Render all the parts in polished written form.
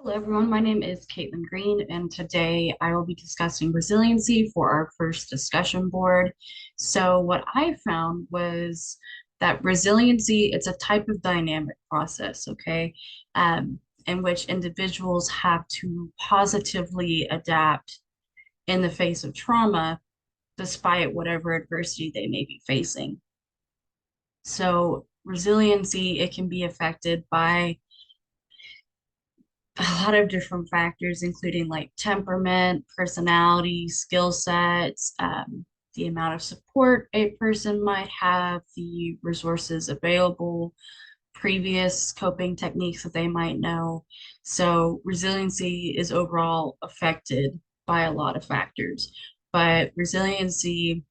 Hello, everyone. My name is Caitlin Green, and today I will be discussing resiliency for our first discussion board. So, what I found was that resiliency, it's a type of dynamic process, okay, um, in which individuals have to positively adapt in the face of trauma, despite whatever adversity they may be facing. So, resiliency, it can be affected by a lot of different factors, including like temperament, personality, skill sets, the amount of support a person might have, the resources available, previous coping techniques that they might know. So, resiliency is overall affected by a lot of factors, but resiliency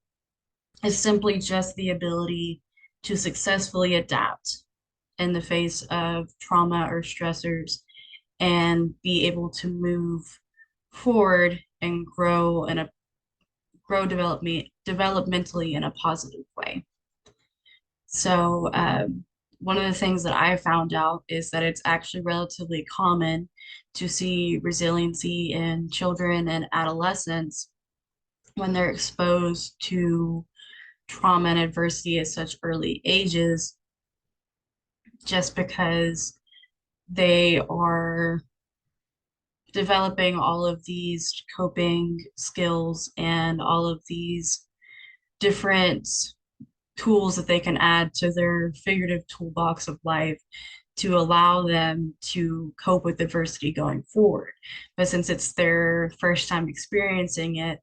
is simply just the ability to successfully adapt in the face of trauma or stressors and be able to move forward and grow developmentally in a positive way. So one of the things that I found out is that it's actually relatively common to see resiliency in children and adolescents when they're exposed to trauma and adversity at such early ages, just because they are developing all of these coping skills and all of these different tools that they can add to their figurative toolbox of life to allow them to cope with adversity going forward. But since it's their first time experiencing it,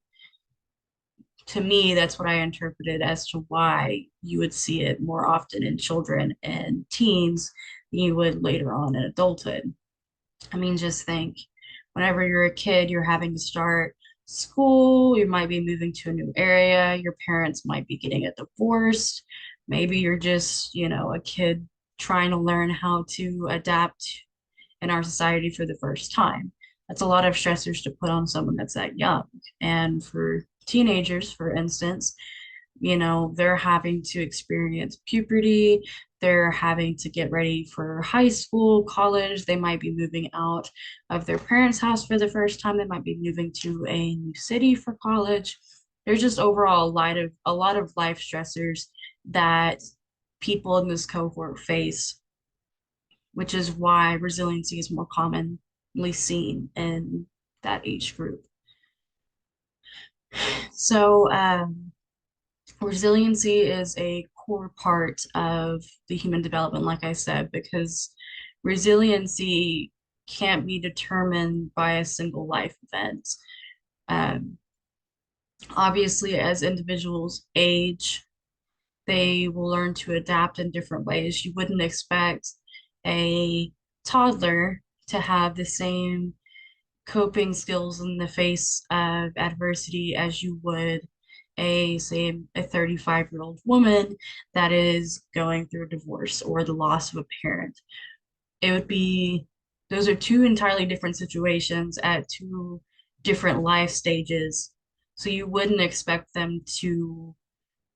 to me, that's what I interpreted as to why you would see it more often in children and teens than you would later on in adulthood. I mean, just think whenever you're a kid, you're having to start school, you might be moving to a new area, your parents might be getting a divorce. Maybe you're just, a kid trying to learn how to adapt in our society for the first time. That's a lot of stressors to put on someone that's that young. And for teenagers, for instance, they're having to experience puberty, they're having to get ready for high school, college, they might be moving out of their parents' house for the first time, they might be moving to a new city for college. There's just overall a lot of life stressors that people in this cohort face, which is why resiliency is more commonly seen in that age group. So, resiliency is a core part of the human development, like I said, because resiliency can't be determined by a single life event. Um, Obviously, as individuals age, they will learn to adapt in different ways. You wouldn't expect a toddler to have the same coping skills in the face of adversity as you would say a 35-year-old woman that is going through a divorce or the loss of a parent. It would be Those are two entirely different situations at two different life stages. So you wouldn't expect them to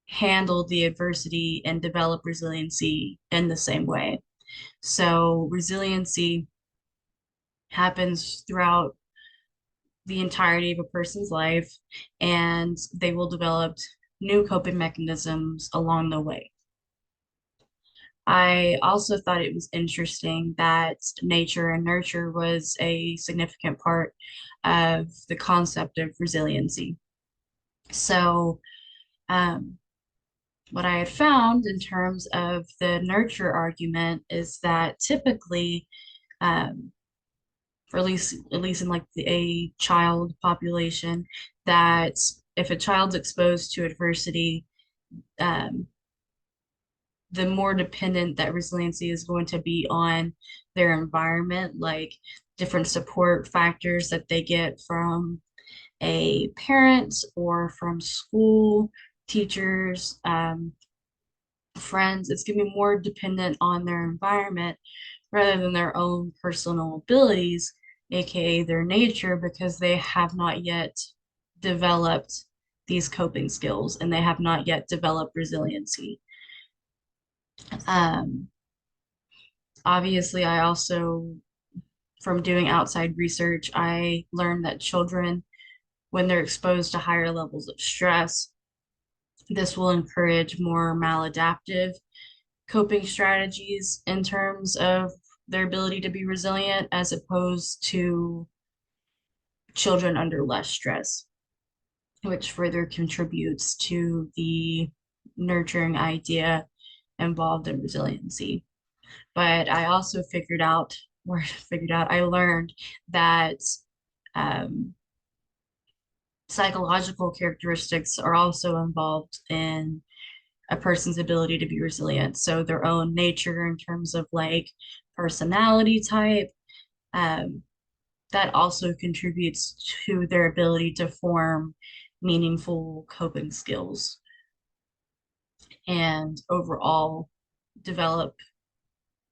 handle the adversity and develop resiliency in the same way. So resiliency happens throughout the entirety of a person's life, and they will develop new coping mechanisms along the way. I also thought it was interesting that nature and nurture was a significant part of the concept of resiliency. So, um, what I had found in terms of the nurture argument is that typically, um, for at least in like a child population, that if a child's exposed to adversity, um, the more dependent that resiliency is going to be on their environment, like different support factors that they get from a parent or from school, teachers, friends. It's going to be more dependent on their environment rather than their own personal abilities, aka their nature, because they have not yet developed these coping skills and they have not yet developed resiliency. Um, Obviously, I also from doing outside research, I learned that children, when they're exposed to higher levels of stress, this will encourage more maladaptive coping strategies in terms of their ability to be resilient as opposed to children under less stress, which further contributes to the nurturing idea involved in resiliency. But I also I learned that um, psychological characteristics are also involved in a person's ability to be resilient. So their own nature in terms of like personality type, um, that also contributes to their ability to form meaningful coping skills and overall develop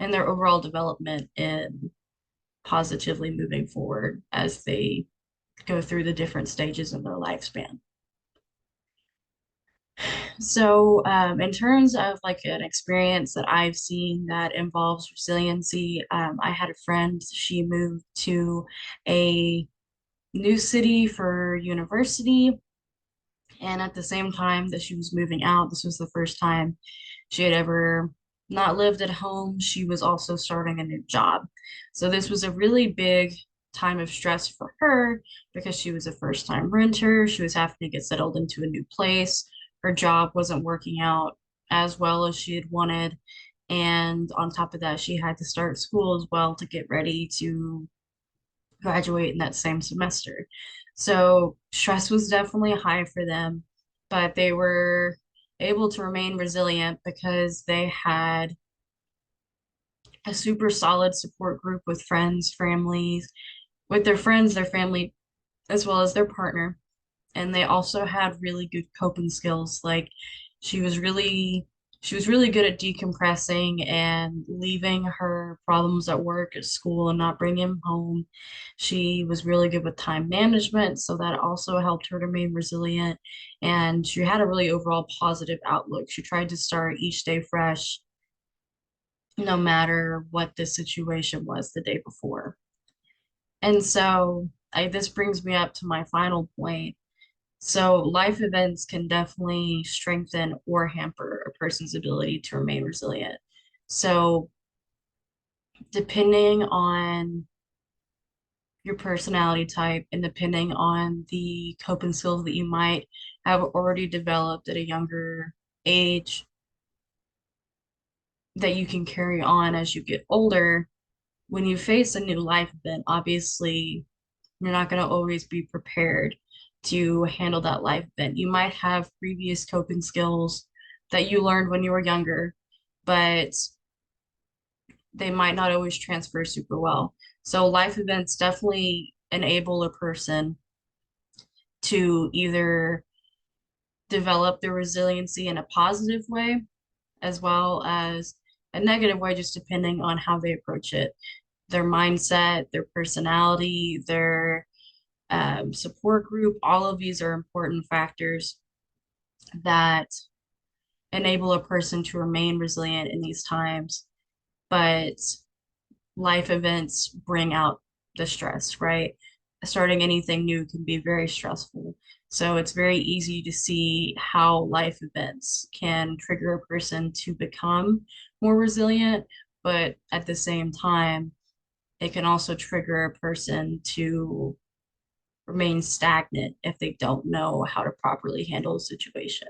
and their overall development in positively moving forward as they go through the different stages in their lifespan. So, in terms of like an experience that I've seen that involves resiliency, I had a friend, she moved to a new city for university. And at the same time that she was moving out, this was the first time she had ever not lived at home. She was also starting a new job. So this was a really big time of stress for her because she was a first time renter. She was having to get settled into a new place. Her job wasn't working out as well as she had wanted. And on top of that, she had to start school as well to get ready to graduate in that same semester. So stress was definitely high for them, but they were able to remain resilient because they had a super solid support group with friends, families, with their friends, their family, as well as their partner. And they also had really good coping skills. Like she was really she was really good at decompressing and leaving her problems at work, at school, and not bringing them home. She was really good with time management, so that also helped her to remain resilient. And she had a really overall positive outlook. She tried to start each day fresh, no matter what the situation was the day before. And so this brings me up to my final point. So, life events can definitely strengthen or hamper a person's ability to remain resilient. So, depending on your personality type and depending on the coping skills that you might have already developed at a younger age that you can carry on as you get older, when you face a new life event, obviously you're not going to always be prepared to handle that life event. You might have previous coping skills that you learned when you were younger, but they might not always transfer super well. So life events definitely enable a person to either develop their resiliency in a positive way as well as a negative way, just depending on how they approach it. Their mindset, their personality, their support group, all of these are important factors that enable a person to remain resilient in these times. But life events bring out the stress, right? Starting anything new can be very stressful. So it's very easy to see how life events can trigger a person to become more resilient, but at the same time, it can also trigger a person to remain stagnant if they don't know how to properly handle a situation.